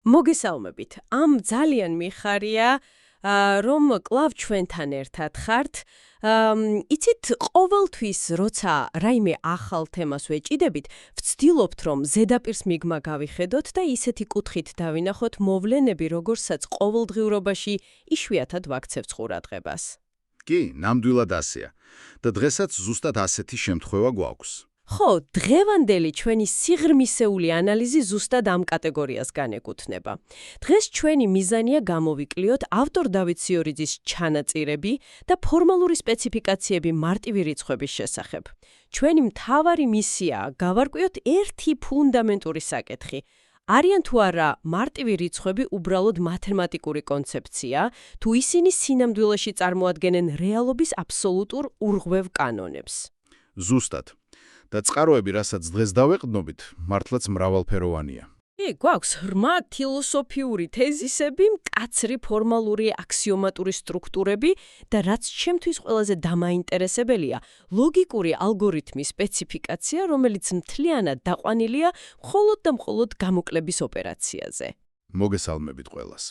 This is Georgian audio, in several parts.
მოგესალმებით. ამ ძალიან მიხარია, რომ კლავ ჩვენთან ერთად ხართ. იცით, ყოველთვის როცა რაიმე ახალ თემას ვეჭიდებით, ვცდილობთ, რომ ზედაპირს მიგმა გავიხედოთ და ისეთი კუთხით დავინახოთ მოვლენები, როგორცაც ყოველდღიურობაში იშვიათად ვაქცევთ ყურადღებას. კი, ნამდვილად ასეა. და დღესაც ზუსტად ასეთი შემთხვევა გვაქვს. ხო, დღევანდელი ჩვენი სიღრმისეული ანალიზი ზუსტად ამ კატეგორიას განეკუთვნება. დღეს ჩვენი მიზანია გამოვიკლოთ ავტორ დავით სიორიძის ჩანაწირები და ფორმალური სპეციფიკაციები მარტივი რიცხვების შესახებ. ჩვენი მთავარი მისიაა გავარკვიოთ ერთი ფუნდამენტური საკითხი. არიან თუ არა მარტივი რიცხვები უბრალოდ მათემატიკური კონცეფცია, თუ ისინი სინამდვილეში წარმოადგენენ რეალობის აბსოლუტურ ურღვევ კანონებს. ზუსტად. და წყაროები, რასაც დღეს დავეყრდნობით, მართლაც მრავალფეროვანია. გვაქვს ღრმა ფილოსოფიური თეზისები, მკაცრი ფორმალური აქსიომატური სტრუქტურები და რაც ჩემთვის ყველაზე დამაინტერესებელია, ლოგიკური ალგორითმის სპეციფიკაცია, რომელიც მთლიანად დაყვანილია მხოლოდ და მხოლოდ გამოკლების ოპერაციაზე. მოგესალმებით ყველას.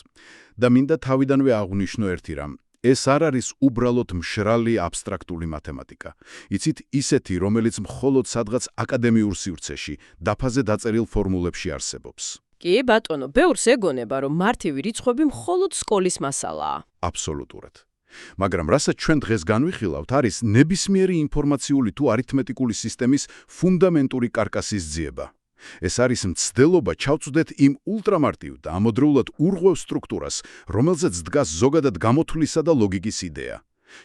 და მინდა თავიდანვე აღვნიშნო ერთი რამ. ეს არ არის უბრალოდ მშრალი აბსტრაქტული მათემატიკა. იცით, ისეთი, რომელიც მხოლოდ სადღაც აკადემიურ სივრცეში, დაფაზე დაწერილ ფორმულებში არსებობს. კი, ბატონო, ბევრს ეგონება, რომ მარტივი რიცხვები მხოლოდ სკოლის მასალაა. აბსოლუტურად. მაგრამ რასაც ჩვენ დღეს განვიხილავთ, არის ნებისმიერი ინფორმაციული თუ არითმეტიკული სისტემის ფუნდამენტური კარკასის ძიება. ეს არის მცდელობა ჩავწვდეთ იმ ულტრამარტივ და ამოდროულად ურღვევ სტრუქტურას, რომელზეც დგას ზოგადად გამოთვლისა და ლოგიკის იდეა.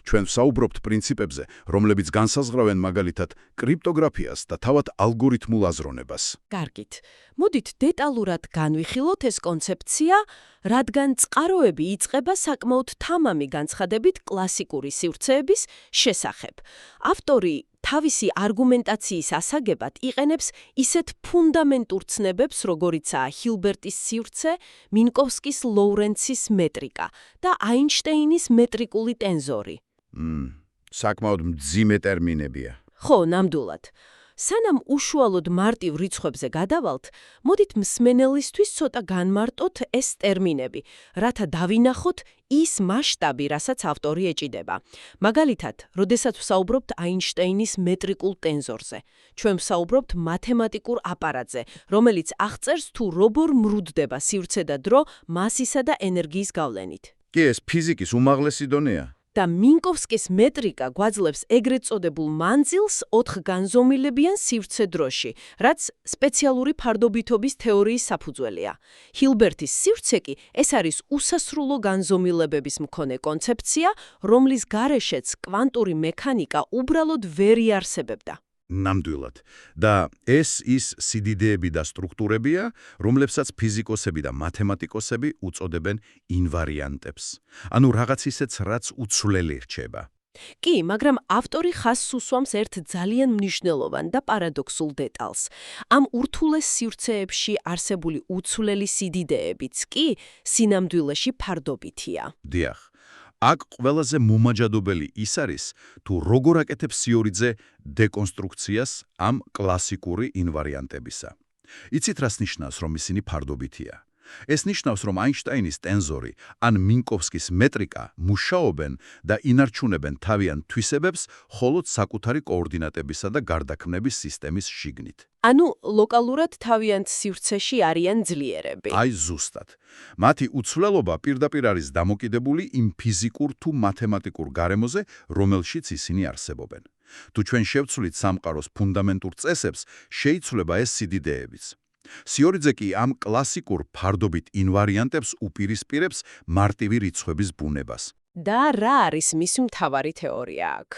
ჩვენ ვსაუბრობთ პრინციპებზე, რომლებიც განსაზღვრავენ მაგალითად კრიპტოგრაფიას და თავად ალგორითმულ აზროვნებას. კარგით. მოდით დეტალურად განვიხილოთ ეს კონცეფცია, რადგან წყაროები იწყება საკმაოდ თამამი განცხადებით კლასიკური სივრცეების შესახებ. ავტორი თავისი არგუმენტაციის ასაგებად იყენებს ისეთ ფუნდამენტურ ცნებებს, როგორიცაა ჰილბერტის სივრცე, მინკოვსკის ლოურენცის მეტრიკა და აინშტეინის მეტრიკული ტენზორი. საკმაოდ მძიმე ტერმინებია. ხო, ნამდვილად. სანამ უშუალოდ მარტივ რიცხვებზე გადავალთ, მოდით მსმენელისთვის ცოტა განმარტოთ ეს ტერმინები, რათა დავინახოთ ის მასშტაბი, რასაც ავტორი ეჭიდება. მაგალითად, როდესაც ვსაუბრობთ აინშტეინის მეტრიკულ ტენზორზე, ჩვენ ვსაუბრობთ მათემატიკურ აპარატზე, რომელიც აღწერს თუ როგორ მრუდდება სივრცე და დრო მასისა და ენერგიის გავლენით. კი, ეს ფიზიკის უმაღლესი დონეა. და მინკოვსკის მეტრიკა გვაძლევს ეგრეთ წოდებულ მანძილს 4 განზომილებიან სივრცე-დროში, რაც სპეციალური ფარდობითობის თეორიის საფუძველია. ჰილბერტის სივრცე კი ეს არის უსასრულო განზომილებების მქონე კონცეფცია, რომლის გარეშეც კვანტური მექანიკა უბრალოდ ვერ იარსებებდა. ნამდვილად. და ეს ის სიდიდეები და სტრუქტურებია, რომლებსაც ფიზიკოსები და მათემატიკოსები უწოდებენ ინვარიანტებს. ანუ რაღაც ისეთს, რაც უცვლელი რჩება. კი, მაგრამ ავტორი ხაზს უსვამს ერთ ძალიან მნიშვნელოვან და პარადოქსულ დეტალს. ამ ურთულეს სივრცეებში არსებული უცვლელი სიდიდეებიც კი სინამდვილეში ფარდობითია. დიახ. აქ ყველაზე მომაჯადობელი ის არის, თუ როგორ აკეთებს სიორიძე დეკონსტრუქციას ამ კლასიკური ინვარიანტებისა. იცით, რას ნიშნავს, რომ ისინი ფარდობითია? ეს ნიშნავს, რომ აინშტაინის ტენზორი ან მინკოვსკის მეტრიკა მუშაობენ და ინარჩუნებენ თავიანთ თვისებებს მხოლოდ საკუთარი კოორდინატებისა და გარდაქმნების სისტემის შიგნით. ანუ ლოკალურად თავიანთ სივრცეში არიან ძლიერები. აი ზუსტად. მათი უცვლელობა პირდაპირ არის დამოკიდებული იმ ფიზიკურ თუ მათემატიკურ გარემოზე, რომელშიც ისინი არსებობენ. თუ ჩვენ შევცვლით სამყაროს ფუნდამენტურ წესებს, შეიცვლება ეს სიდიდეებიც. სიორიძე კი ამ კლასიკურ ფარდობით ინვარიანტებს უპირისპირებს მარტივი რიცხვების ბუნებას. და რა არის მისი მთავარი თეორია აქ?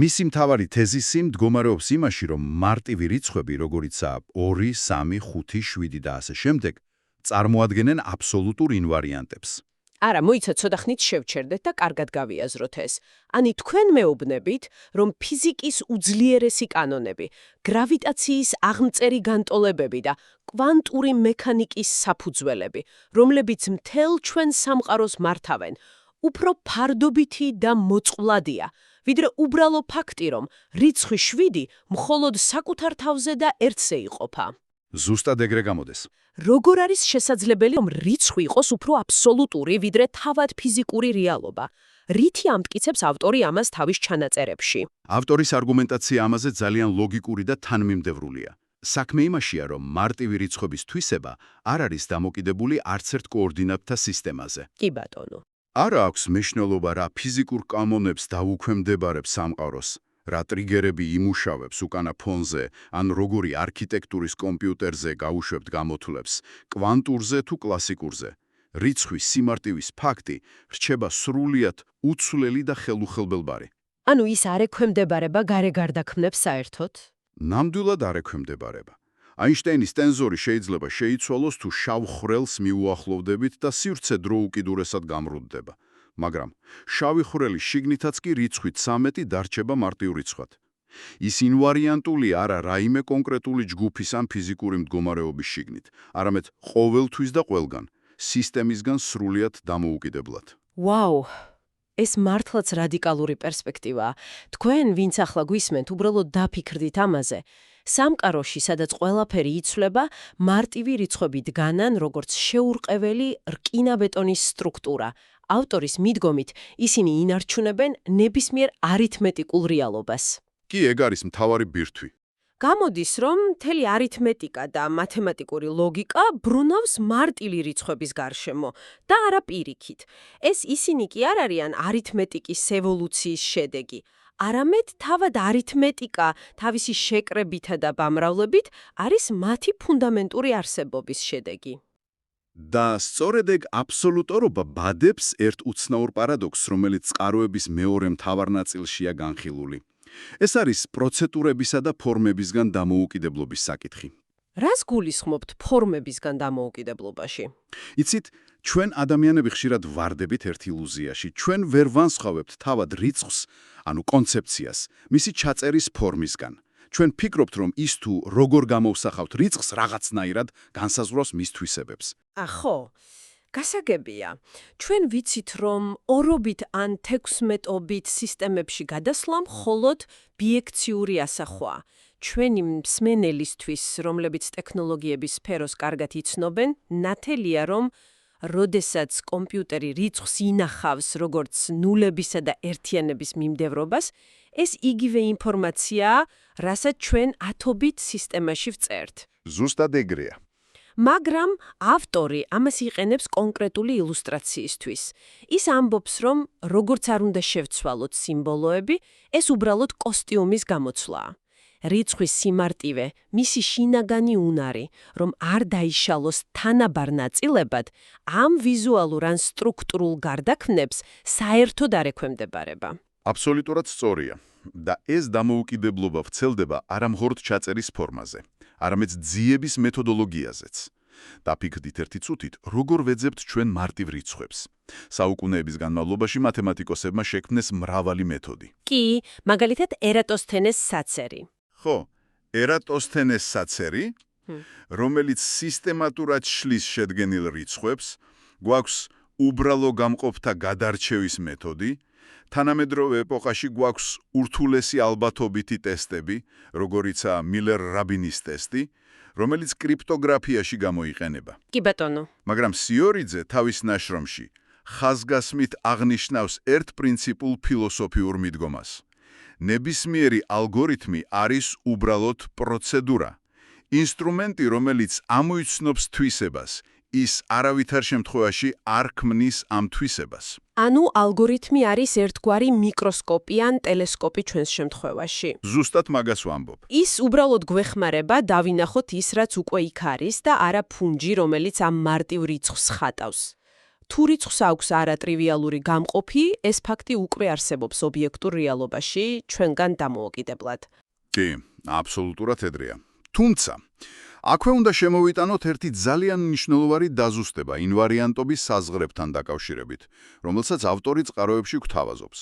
მისი მთავარი თეზისი მდგომარეობს იმაში, რომ მარტივი რიცხვები, როგორიცაა 2, 3, 5, 7 და ასე შემდეგ, წარმოადგენენ აბსოლუტურ ინვარიანტებს. არა, მოიცა ცოტა ხნით შევჩერდეთ და კარგად გავიაზროთ ეს. ani თქვენ მეუბნებით, რომ ფიზიკის უძლიერესი კანონები, გრავიტაციის აღმწერი განტოლებები და კვანტური მექანიკის საფუძველები, რომლებიც მთელ ჩვენ სამყაროს მართავენ, უფრო ფარდობითი და მოწყვლადია, ვიდრე უბრალო ფაქტი, რომ რიცხვი 7 მხოლოდ საკუთარ თავზე და ერთზე იყოფა. ზუსტად ეგრე გამოდეს. როგორ არის შესაძლებელი, რომ რიცხვი იყოს უფრო აბსოლუტური, ვიდრე თავად ფიზიკური რეალობა? რითი ამტკიცებს ავტორი ამას თავის ჩანაწერებში? ავტორის არგუმენტაცია ამაზე ძალიან ლოგიკური და თანმიმდევრულია. საქმე იმაშია, რომ მარტივი რიცხვების თვისება არ არის დამოკიდებული არცერთ კოორდინატთა სისტემაზე. კი ბატონო. არ აქვს მნიშვნელობა, რა ფიზიკურ კანონებს დაუქვემდებარებს სამყაროს, რა ტრიგერები იმუშავებს უკანა ფონზე, ან როგორი არქიტექტურის კომპიუტერზე გაუშვებთ გამოთვლებს, კვანტურზე თუ კლასიკურზე. რიცხვის სიმარტივის ფაქტი რჩება სრულიად უცვლელი და ხელუხელბელბარი. ანუ ის არ ექვემდებარება გარე გარდაქმნებს საერთოდ? ნამდვილად არ ექვემდებარება. აინშტაინის ტენზორი შეიძლება შეიცვალოს თუ შავ ხვრელს მიუახლოვდებით და სივრცე დრო უკიდურესად გამრუდდება. მაგრამ შავი ხვრელი შიგნითაც კი რიცხვით 13 დარჩება მარტივ რიცხვად. ის ინვარიანტულია არა რაიმე კონკრეტული ჯგუფის ან ფიზიკური მდგომარეობის შიგნით, არამედ ყოველთვის და ყველგან, სისტემისგან სრულიად დამოუკიდებლად. ვაუ! ეს მართლაც რადიკალური პერსპექტივაა. თქვენ, ვინც ახლა გვისმენთ, უბრალოდ დაფიქრდით ამაზე. სამყაროში, სადაც ყველაფერი იცვლება, მარტივი რიცხვები დგანან, როგორც შეურყეველი რკინაბეტონის სტრუქტურა. ავტორის მიდგომით, ისინი ინარჩუნებენ ნებისმიერ არითმეტიკულ რეალობას. კი, ეგ არის მთავარი ბირთვი. გამოდის, რომ მთელი არითმეტიკა და მათემატიკური ლოგიკა ბრუნავს მარტივი რიცხვების გარშემო და არა პირიქით. ეს ისინი კი არ არიან არითმეტიკის ევოლუციის შედეგი, არამედ თავად არითმეტიკა თავისი შეკრებითა და ბამრავლებით არის მათი ფუნდამენტური არსებობის შედეგი. და სწორედ ეგ აბსოლუტურობა ბადებს ერთ უცნაურ პარადოქსს, რომელიც წყაროების მეორე მთავარ ნაწილშია განხილული. ეს არის პროცედურებისა და ფორმებისგან დამოუკიდებლობის საკითხი. რას გულისხმობთ ფორმებისგან დამოუკიდებლობაში? იცით, ჩვენ ადამიანები ხშირად ვარდებით ერთ ილუზიაში. ჩვენ ვერ ვანსხავებთ თავად რიცხვს, ანუ კონცეფციას, მისი ჩაწერის ფორმისგან. ჩვენ ფიქრობთ, რომ ის თუ როგორ გამოვსახავთ რიცხვს, რაღაცნაირად განსაზღვრავს მის თვისებებს. ხო, გასაგებია. ჩვენ ვიცით, რომ ორობით ან 16-ობით სისტემებში გადასვლა მხოლოდ ბიექციური ასახვაა. ჩვენი მსმენელისთვის, რომლებიც ტექნოლოგიების სფეროს კარგად იცნობენ, ნათელია, რომ როდესაც კომპიუტერი რიცხვს ინახავს როგორც ნულებისა და ერთიანების მიმდევრობას, ეს იგივე ინფორმაციაა, რასაც ჩვენ ათობით სისტემაში ვწერთ. ზუსტად ეგრეა. მაგრამ ავტორი ამას იყენებს კონკრეტული ილუსტრაციისთვის. ის ამბობს, რომ როგორც არ უნდა შევცვალოთ სიმბოლოები, ეს უბრალოდ კოსტიუმის გამოცვლაა. რიცხვის სიმარტივე, მისი შინაგანი უნარი, რომ არ დაიშალოს თანაბარ ნაწილებად, ამ ვიზუალურ ან სტრუქტურულ გარდაქმნებს საერთოდ არ ექვემდებარება. აბსოლუტურად სწორია. და ეს დამოუკიდებლობა ვრცელდება არა მხოლოდ ჩაწერის ფორმაზე, არამედ ძიების მეთოდოლოგიაზეც. დაფიქრდით ერთი წუთით, როგორ ვეძებთ ჩვენ მარტივ რიცხვებს. საუკუნეების განმავლობაში მათემატიკოსებმა შექმნეს მრავალი მეთოდი. კი, მაგალითად ერატოსთენეს საცერი. ხო, ერატოსთენეს საცერი, რომელიც სისტემატურად შლის შედგენილ რიცხვებს, გვაქვს უბრალო გამყოფთა გადარჩევის მეთოდი, თანამედროვე ეპოქაში გვაქვს ურთულესი ალბათობითი ტესტები, როგორიცაა მილერ-რაბინის ტესტი, რომელიც კრიპტოგრაფიაში გამოიყენება. კი ბატონო. მაგრამ სიორიძე თავის ნაშრომში ხაზგასმით აღნიშნავს ერთ პრინციპულ ფილოსოფიურ მიდგომას. ნებისმიერი ალგორითმი არის უბრალოდ პროცედურა. ინსტრუმენტი, რომელიც ამოიცნობს თვისებას, ის არავითარ შემთხვევაში არ ქმნის ამ თვისებას. ანუ ალგორითმი არის ერთგვარი მიკროსკოპი ან ტელესკოპი ჩვენს შემთხვევაში. ზუსტად მაგას ვამბობ. ის უბრალოდ გვეხმარება დავინახოთ ის, რაც უკვე იქ არის და არა ფუნჯი, რომელიც ამ მარტივ რიცხვს ხატავს. თუ რიცხვს აქვს არატრივიალური გამყოფი, ეს ფაქტი უკვე არსებობს ობიექტურ რეალობაში, ჩვენგან დამოუკიდებლად. კი, აბსოლუტურად ედრეა. თუმცა, აქვე უნდა შემოვიტანოთ ერთი ძალიან მნიშვნელოვანი დაზუსტება ინვარიანტობის საზღვრებთან დაკავშირებით, რომელსაც ავტორი წყაროებში გვთავაზობს.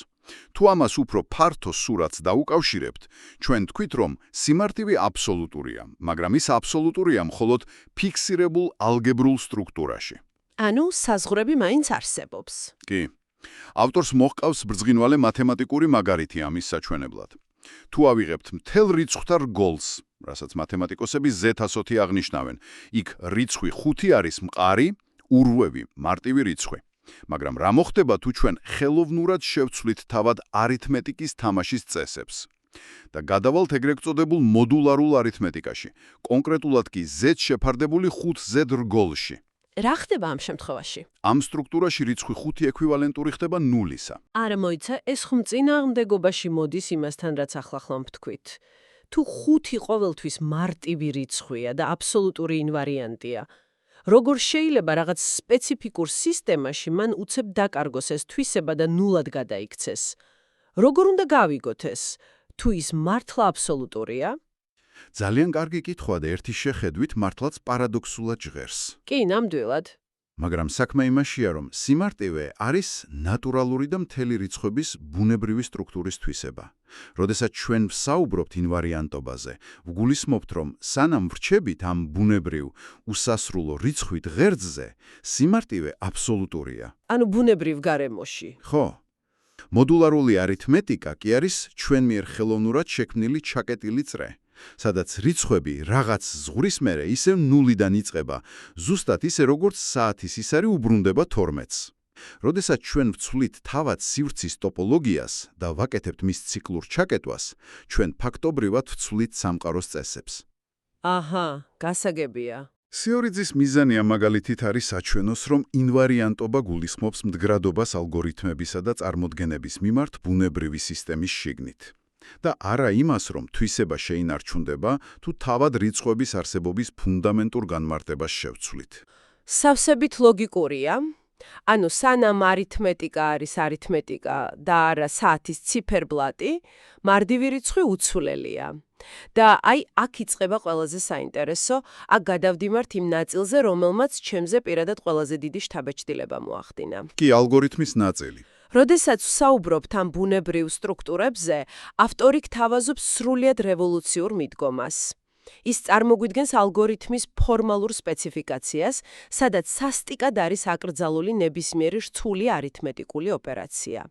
თუ ამას უფრო ფართო სურათს დაუკავშირებთ, ჩვენ თქვით, რომ სიმარტივე აბსოლუტურია, მაგრამ ის აბსოლუტურია მხოლოდ ფიქსირებულ ალგებრულ სტრუქტურაში. ანუ საზღვრები მაინც არსებობს. კი. ავტორს მოჰყავს ბრძღინვალე მათემატიკური მაგალითი ამის საჩვენებლად. თუ ავიღებთ მთელ რიცხვთა რგოლს, რასაც მათემატიკოსები Z10 აღნიშნავენ. იქ რიცხვი 5 არის მყარი, ურვევი, მარტივი რიცხვი. მაგრამ რა მოხდება თუ ჩვენ ხელოვნურად შევცვლით თავად არითმეტიკის თამაშის წესებს? და გადავალთ ეგრეთ წოდებულ მოდულარულ არითმეტიკაში, კონკრეტულად კი Z შეფარდებული 5Z რგოლში. რა ხდება ამ შემთხვევაში? ამ სტრუქტურაში რიცხვი 5 ექვივალენტური ხდება 0-ისა. არა მოიცა, ეს ხომ წინააღმდეგობაში მოდის იმასთან, რაც ახლა ვთქვით. თუ 5 ყოველთვის მარტივი რიცხვია და აბსოლუტური ინვარიანტია, როგორ შეიძლება რაღაც სპეციფიკურ სისტემაში მან უცებ დაკარგოს ეს თვისება და ნულად გადაიქცეს? როგორ უნდა გავიგოთ ეს? თუ ის მართლა აბსოლუტურია? ძალიან კარგი კითხვა და ერთი შეხედვით მართლაც პარადოქსულად ჟღერს. კი, ნამდვილად. მაგრამ საქმე იმაშია, რომ სიმარტივე არის ნატურალური და მთელი რიცხვების ბუნებრივი სტრუქტურის თვისება. როდესაც ჩვენ ვსაუბრობთ ინვარიანტობაზე, ვგულისხმობთ, რომ სანამ ვრჩებით ამ ბუნებრივ, უსასრულო რიცხვით ღერძზე, სიმარტივე აბსოლუტურია. ანუ ბუნებრივ გარემოში. ხო. მოდულარული არითმეტიკა კი არის ჩვენ მიერ ხელოვნურად შექმნილი ჩაკეტილი წრე, სადაც რიცხვები რაღაც ზღურის მერე ისევ ნულიდან იწყება, ზუსტად ისე როგორც საათის ის არის უბრუნდება 12-ს. როდესაც ჩვენ ვცვლით თავად სივრცის ტოპოლოგიას და ვაკეთებთ მის ციკლურ ჩაკეტვას, ჩვენ ფაქტობრივად ვცვლით სამყაროს წესებს. აჰა, გასაგებია. სიორიძის მიზანია მაგალითით არის საჩვენოს, რომ ინვარიანტობა გულისხმობს მდგრადობას ალგორითმებისა და წარმოდგენების მიმართ ბუნებრივი სისტემის შიგნით. და არა იმას, რომ თვისება შეინარჩუნდება, თუ თავად რიცხვების არსებობის ფუნდამენტურ განმარტებას შევცვლით. სავსებით ლოგიკურია. ანუ სანამ არითმეტიკა არის არითმეტიკა და არა საათის ციფერბლატი, მარტივი რიცხვი უცვლელია. და აი აქ იწყება ყველაზე საინტერესო, აქ გადავდიმართ იმ ნაწილზე, რომელმაც ჩემზე პირადად ყველაზე დიდი შთაბეჭდილება მოახდინა. კი, ალგორითმის ნაწილი. როდესაც ვსაუბრობთ ამ ბუნებრივ სტრუქტურებზე, ავტორი გთავაზობს სრულიად რევოლუციურ მიდგომას. ის წარმოგვიდგენს ალგორითმის ფორმალურ სპეციფიკაციას, სადაც სასტიკად არის აკრძალული ნებისმიერი რთული არითმეტიკული ოპერაცია.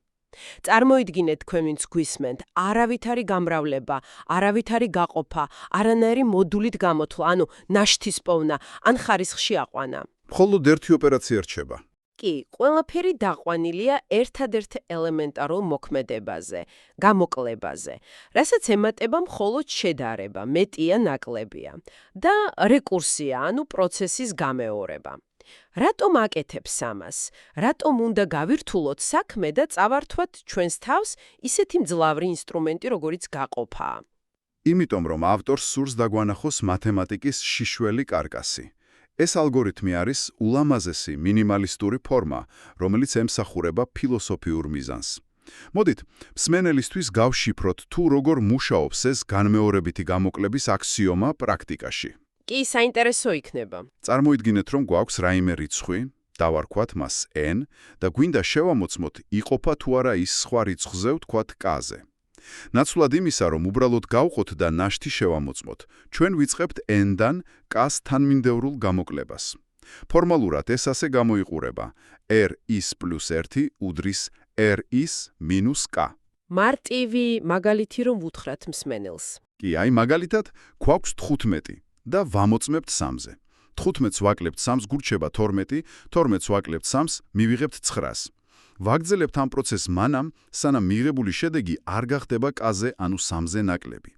წარმოიდგინეთ თქვენ ვინც გვისმენთ, არავითარი გამრავლება, არავითარი გაყოფა, არანაირი მოდულით გამოთვლა, ანუ ნაშთის პოვნა, ან ხარისხში აყვანა. მხოლოდ ერთი ოპერაცია რჩება. კი, ყველაფერი დაყვანილია ერთადერთ ელემენტარულ მოქმედებაზე, გამოკლებაზე, რასაც ემატება მხოლოდ შედარება, მეტია ნაკლებია და რეკურსია, ანუ პროცესის გამეორება. რატომ აკეთებს ამას? რატომ უნდა გავირთულოთ საქმე და წავართვათ ჩვენს თავს ისეთი მძლავრი ინსტრუმენტი, როგორიც გაყოფაა? იმიტომ, რომ ავტორს სურს დაგვანახოს მათემატიკის შიშველი კარკასი. ეს ალგორითმი არის ულამაზესი მინიმალისტური ფორმა, რომელიც ემსახურება ფილოსოფიურ მიზანს. მოდით, მსმენელისთვის გავშიფროთ თუ როგორ მუშაობს ეს განმეორებითი გამოკლების აქსიომა პრაქტიკაში. კი, საინტერესო იქნება. წარმოიდგინეთ, რომ გვაქვს რაიმე რიცხვი, დავარქვათ მას n და გვინდა შევამოწმოთ, იყოფა თუ არა ის სხვა რიცხვზე, ვთქვათ k-ზე. ნაცვლად იმისა, რომ უბრალოდ გავყოთ და ნაშთი შევამოწმოთ, ჩვენ ვიწყებთ n-დან k-ს თანმიმდევრულ გამოკლებას. ფორმალურად ეს ასე გამოიყურება: r-ის + 1 უდრის r-ის - k. მარტივი მაგალითი რომ ვუთხრათ მსმენელს. კი, აი მაგალითად, გვაქვს 15 და ვამოწმებთ 3-ზე. 15-ს ვაკლებთ 3-ს, გურჩება 12, 12-ს ვაკლებთ 3-ს, მივიღებთ 9-ს. ვაგრძელებთ ამ პროცესს მანამ, სანამ მიღებული შედეგი არ გახდება k-ზე, ანუ 3-ზე ნაკლები.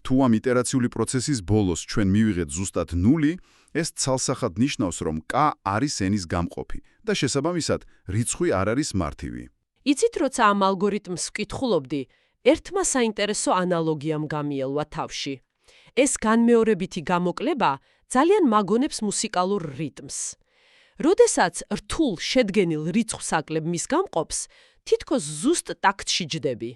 თუ ამ iterაციული პროცესის ბოლოს ჩვენ მივიღეთ ზუსტად 0, ეს ცალსახად ნიშნავს, რომ k არის n-ის გამყოფი და შესაბამისად, რიცხვი არ არის მარტივი. იცით, როცა ამ ალგორითმს ვკითხულობდი, ერთმა საინტერესო ანალოგიამ გამიელვა თავში. ეს განმეორებითი გამოკლება ძალიან მაგონებს მუსიკალურ რიტმს. როდესაც რთულ შედგენილ რიცხვს აკლებ მის გამყოფს, თითქოს ზუსტ ტაქტში ჯდები.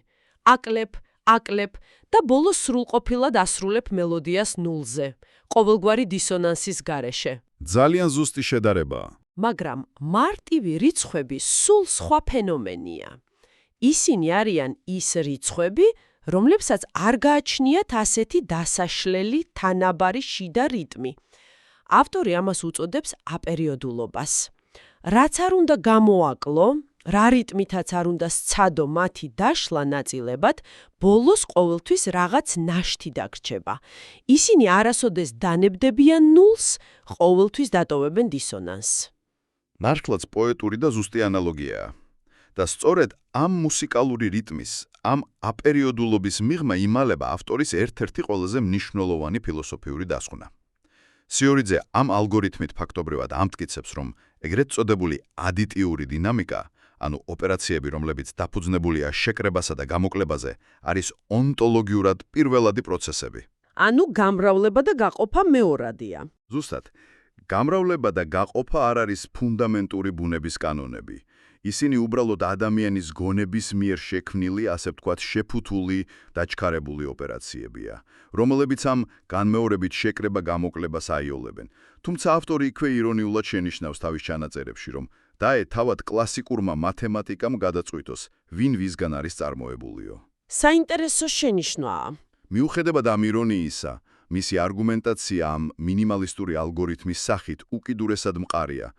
აკლებ და ბოლოს სრულყოფილად ასრულებ მელოდიას ნულზე, ყოველგვარი დისონანსის გარეშე. ძალიან ზუსტი შედარებაა. მაგრამ მარტივი რიცხვები სულ სხვა ფენომენია. ისინი არიან ის რიცხვები, რომლებსაც არ გააჩნიათ ასეთი დასაშლელი თანაბარი შიდა რიტმი. ავტორი ამას უწოდებს აპერიოდულობას. რაც არ უნდა გამოაკლო რა რიტმითაც არ უნდა სცადო მათი დაშლა ნაწილებად, ბოლოს ყოველთვის რაღაც ნაშთი დაგრჩება. ისინი არასოდეს დანებდებიან ნულს, ყოველთვის დატოვებენ დისონანსს. მართლაც პოეტური და ზუსტი ანალოგიაა. და სწორედ ამ მუსიკალური რიტმის, ამ აპერიოდულობის მიღმა იმალება ავტორის ერთ-ერთი ყველაზე მნიშვნელოვანი ფილოსოფიური დასკვნა. სიორიძე ამ ალგორითმით ფაქტობრივად ამტკიცებს, რომ ეგრეთ წოდებული ადიტიური დინამიკა, ანუ ოპერაციები, რომლებიც დაფუძნებულია შეკრებასა და გამოკლებაზე, არის ონტოლოგიურად პირველადი პროცესები. ანუ გამრავლება და გაყოფა მეორადია. ზუსტად, გამრავლება და გაყოფა არ არის ფუნდამენტური ბუნების კანონები. ისინი უბრალოდ ადამიანის გონების მიერ შექმნილი, ასე ვთქვათ, შეფუთული, დაჩქარებული ოპერაციებია, რომლებიც ამ განმეორებით შეკრება-გამოკლებას აიოლებენ. თუმცა ავტორი იქვე ირონიულად შენიშნავს თავის ჩანაწერებში, რომ დაეთავად კლასიკურმა მათემატიკამ გადაწყვიტოს, ვინ ვისგან არის წარმოებულიო. საინტერესო შენიშვნაა. მიუხედავად ამ ირონიისა, მისი არგუმენტაცია ამ მინიმალისტური ალგორითმის სახით უკიდურესად მყარია.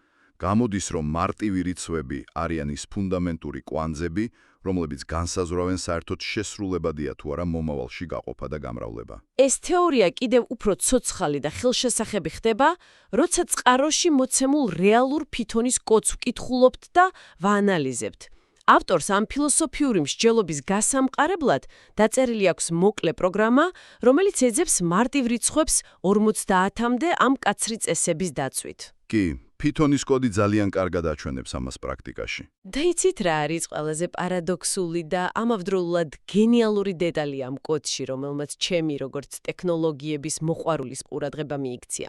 გამოდის, რომ მარტივი რიცხვები არიან ის ფუნდამენტური კვანძები, რომლებიც განსაზღვრავენ საერთოდ შესრულებადია თუ არა მომავალში გაყოფა და გამრავლება. ეს თეორია კიდევ უფრო ცოცხალი და ხელშესახები ხდება, როცა წყაროში მოცემულ რეალურ Python-ის კოდს ვკითხულობთ და ვაანალიზებთ. ავტორს ამ ფილოსოფიური მსჯელობის გასამყარებლად დაწერილი აქვს მოკლე პროგრამა, რომელიც ეძებს მარტივ რიცხვებს 50-მდე ამ კაცრი წესების დაცვით. კი, Python-ის კოდი ძალიან კარგად აჩვენებს ამას პრაქტიკაში. და იცით რა არის ყველაზე პარადოქსული და ამავდროულად გენიალური დეტალი ამ კოდში, რომელმაც ჩემი როგორც ტექნოლოგიების მოყვარულის ყურადღება მიიქცია.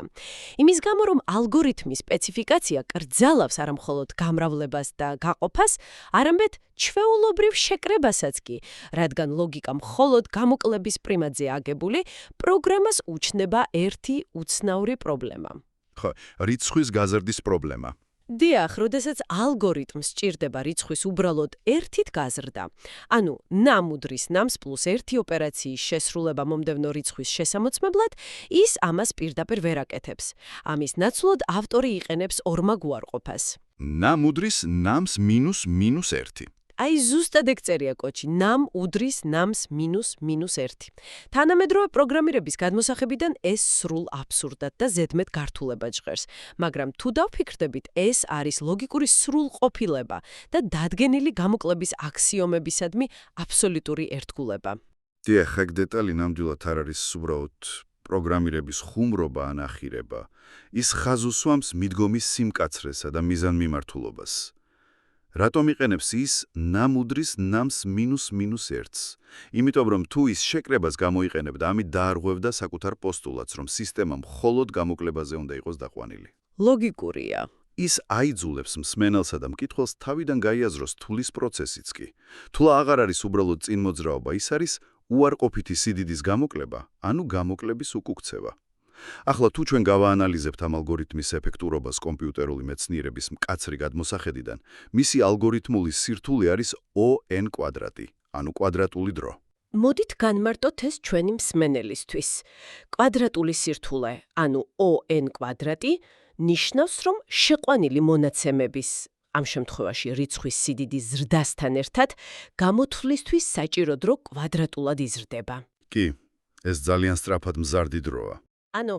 იმის გამო, რომ ალგორითმის სპეციფიკაცია კრძალავს არა მხოლოდ გამრავლებას და გაყოფას, არამედ ჩვეულებრივ შეკრებასაც კი, რადგან ლოგიკა მხოლოდ გამოკლების პრიმატზე აგებული, პროგრამას უჩნდება ერთი უცნაური პრობლემა. ხო, რიცხვის გაზრდის პრობლემა. დიახ, როდესაც ალგორითმს სჭირდება რიცხვის უბრალოდ ერთით გაზრდა, ანუ ნამუდრის ნამს პლუს ერთი ოპერაციის შესრულება მომდევნო რიცხვის შესამოწმებლად, ის ამას პირდაპირ ვერ აკეთებს. ამის ნაცვლად ავტორი იყენებს ორმაგ უარყოფას. ნამუდრის ნამს მინუს 1. აი ზუსტად ეგ წერია კოდში, ნამ უდრის ნამს მინუს 1. თანამედროვე პროგრამირების გადმოსახებიდან ეს სრულ აბსურდად და ზედმეტ გართულება ჟღერს, მაგრამ თუ დავფიქრდებით, ეს არის ლოგიკური სრულყოფილება და დადგენილი გამოკლების აქსიომებისადმი აბსოლუტური ერთგულება. დიახ, ეგ დეტალი ნამდვილად არ არის უბრალოდ პროგრამირების ხუმრობა ან ახირება. ის ხაზუსვამს მიდგომის სიმკაცრესა და მიზანმიმართულობას. რატომ იყენებს ის ნამუდრის ნამს მინუს 1-ს? იმიტომ, რომ თუ ის შეკრებას გამოიყენებდა, ამით დაარღვევდა საკუთარ პოსტულატს, რომ სისტემა მხოლოდ გამოკლებაზე უნდა იყოს დაყვანილი. ლოგიკურია. ის აიძულებს მსმენელსა და მკითხველს თავიდან გაიაზროს თulis პროცესიც კი. თულა აღარ არის უბრალოდ წინმოძრაობა, ის არის უარყოფითი სიდიდის გამოკლება, ანუ გამოკლების უკუქცევა. ახლა თუ ჩვენ გავაანალიზებთ ამ ალგორითმის ეფექტურობას კომპიუტერული მეცნიერების მკაცრი გადმოსახედიდან, მისი ალგორითმული სირთულე არის O(n)², ანუ კვადრატული დრო. მოდით განმარტოთ ეს ჩვენი მსმენელისთვის. კვადრატული სირთულე, ანუ O(n)² ნიშნავს, რომ შეყვანილი მონაცემების, ამ შემთხვევაში რიცხვის სიდიდის ზრდასთან ერთად, გამოთვლისთვის საჭირო დრო კვადრატულად იზრდება. კი, ეს ძალიან სწრაფად მზარდი დროა. ანუ,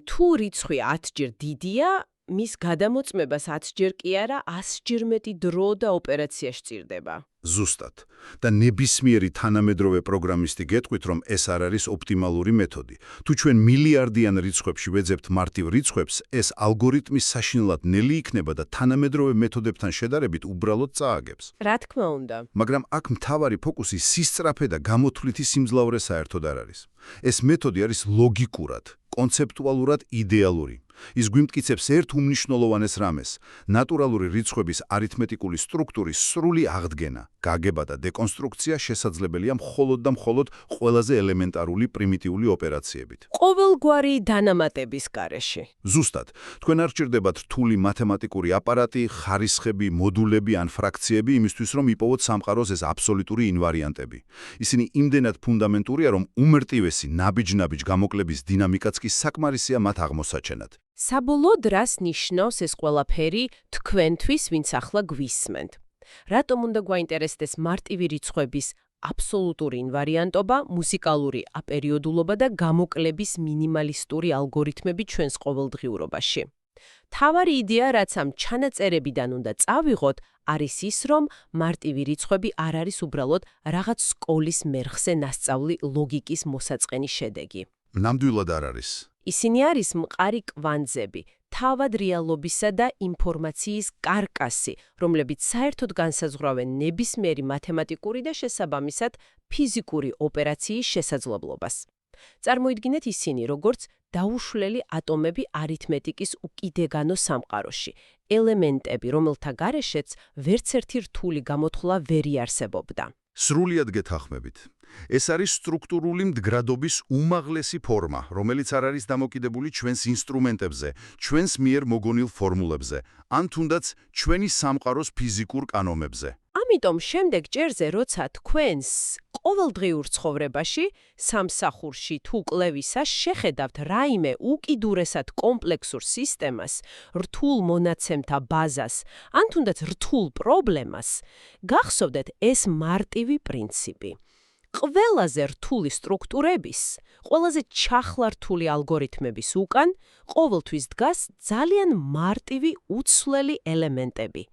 თუ რიცხვი 10-ჯერ დიდია, მის გადამოწმებას 10-ჯერ კი არა, 100-ჯერ მეტი დრო და ოპერაცია სჭირდება. ზუსტად. და ნებისმიერი თანამედროვე პროგრამისტი გეტყვით, რომ ეს არ არის ოპტიმალური მეთოდი. თუ ჩვენ მილიარდიან რიცხვებში ვეძებთ მარტივ რიცხვებს, ეს ალგორითმის საშინლად ნელი იქნება და თანამედროვე მეთოდებთან შედარებით უბრალოდ წააგებს. რა თქმა უნდა. მაგრამ აქ მთავარი ფოკუსი სისწრაფე და გამოთვლითი სიმძლავრე საერთოდ არ არის. ეს მეთოდი არის ლოგიკურად, კონცეპტუალურად იდეალური. ის გვიმტკიცებს ერთ უმნიშვნელოვანეს რამეს, ნატურალური რიცხვების არითმეტიკული სტრუქტურის სრული აღდგენა, გაგება და დეკონსტრუქცია შესაძლებელია მხოლოდ და მხოლოდ ყველაზე ელემენტარული პრიმიტიული ოპერაციებით. ყოველგვარი დანამატების გარეშე. ზუსტად, თქვენ არ ჭირდებათ რთული მათემატიკური აპარატი, ხარისხები, მოდულები ან ფრაქციები იმისთვის, რომ იპოვოთ სამყაროს ეს აბსოლუტური ინვარიანტები. ისინი იმდენად ფუნდამენტურია, რომ უმარტივესი ნაბიჯ-ნაბიჯ გამოკლების დინამიკაც კი საკმარისია მათ აღმოსაჩენად. საბოლოოდ რას ნიშნავს ეს ყველაფერი თქვენთვის, ვინც ახლა გვისმენთ? რატომ უნდა გვაინტერესდეს მარტივი რიცხვების აბსოლუტური ინვარიანტობა, მუსიკალური აპერიოდულობა და გამოკლების მინიმალისტური ალგორითმები ჩვენს ყოველდღიურობაში? თავარი იდეა, რაც ამ ჩანაწერებიდან უნდა წავიღოთ, არის ის, რომ მარტივი რიცხვები არ არის უბრალოდ რაღაც სკოლის მერხზე ნასწავლი ლოგიკის მოსაწყენი შედეგი. ნამდვილად არ არის. ისინი არის მყარი კვანძები, თავად რეალობისა და ინფორმაციის კარკასი, რომლებიც საერთოდ განსაზღვრავენ ნებისმიერი მათემატიკური და შესაბამისად ფიზიკური ოპერაციის შესაძლებლობას. წარმოიდგინეთ ისინი, როგორც დაუშვლელი ატომები არითმეტიკის უკიდეგანო სამყაროში, ელემენტები, რომელთა გარეშეც ვერცერთი რთული გამოთვლა ვერ იარსებობდა. სრულიად გეთანხმებით. ეს არის სტრუქტურული მდგრადობის უმაღლესი ფორმა, რომელიც არ არის დამოკიდებული ჩვენს ინსტრუმენტებზე, ჩვენს მიერ მოგონილ ფორმულებზე, ან თუნდაც ჩვენი სამყაროს ფიზიკურ კანონებზე. ამიტომ შემდეგ ჭერზე, როცა თქვენს ყოველდღიურ ცხოვრებაში, სამსახურში თუ კვლევისას შეხედავთ რაიმე უკიდურესად კომპლექსურ სისტემას, რთულ მონაცემთა ბაზას, ან თუნდაც რთულ პრობლემას, გახსოვდეთ ეს მარტივი პრინციპი. ყველაზე რთული სტრუქტურების, ყველაზე ჩახლართული ალგორითმების უკან ყოველთვის დგას ძალიან მარტივი უცვლელი ელემენტები.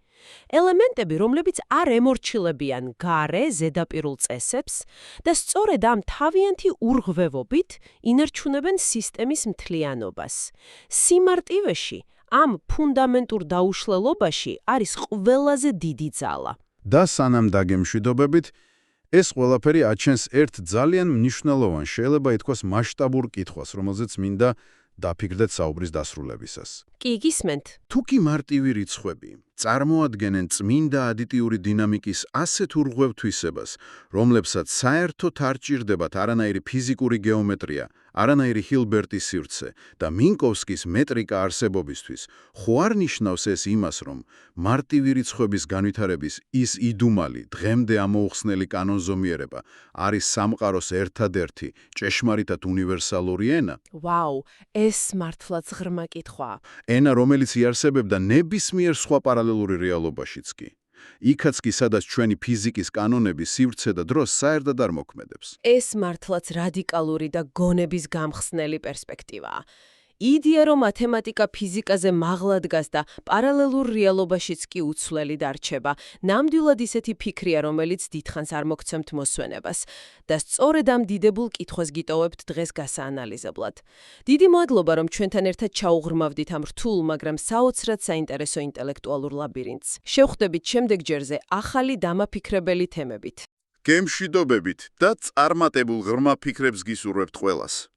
ელემენტები, რომლებიც არ ემორჩილებიან გარე ზედაპირულ წესებს და სწორედ ამ თავიანთი ურღვევობით ინარჩუნებენ სისტემის მთლიანობას. სიმარტივეში, ამ ფუნდამენტურ დაუშლელობაში არის ყველაზე დიდი ძალა. და სანამ დაგემშვიდობებით, ეს ყველაფერი აჩენს ერთ ძალიან მნიშვნელოვან, შეიძლება ითქვას მასშტაბურ კითხვას, რომელზეც მინდა დაფიქრდეთ საუბრის დასრულებისას. კი, გისმენთ? თუ კი მარტივი რიცხვები წარმოადგენენ წმინდა ადიტიური დინამიკის ასეთ ურღვევ თვისებას, რომლებსაც საერთოდ არ ჭირდებათ არანაირი ფიზიკური გეომეტრია, არანაირი ჰილბერტის სივრცე და მინკოვსკის მეტრიკა არსებობისთვის, ხო არ ნიშნავს ეს იმას, რომ მარტივი რიცხვების განვითარების ის იდუმალი, დღემდე ამოუხსნელი კანონზომიერება არის სამყაროს ერთადერთი ჭეშმარიტად უნივერსალური ენა? ვაუ, ეს მართლაც ღრმა კითხვაა. ენა, რომელიც იარსებებდა ნებისმიერ სხვა პარალელური რეალობაშიც კი. იქაც კი, სადაც ჩვენი ფიზიკის კანონები სივრცე და დროს საერთოდ არ მოქმედებს. ეს მართლაც რადიკალური და გონების გამხსნელი პერსპექტივაა. იდეა, რომ მათემატიკა ფიზიკაზე მაღლა დგას და პარალელურ რეალობაშიც კი უცვლელი დარჩება, ნამდვილად ისეთი ფიქრია, რომელიც დიდხანს არ მოგცემთ მოსვენებას და სწორედ ამ დიდებულ კითხვას გიტოვებთ დღეს გასაანალიზებლად. დიდი მადლობა, რომ ჩვენთან ერთად ჩაუღრმავდით ამ რთულ, მაგრამ საოცრად საინტერესო ინტელექტუალურ ლაბირინთს. შევხვდებით შემდეგ ჯერზე ახალი დამაფიქრებელი თემებით. გემშვიდობებით და წარმატებულ ღრმა ფიქრებს გისურვებთ ყველას.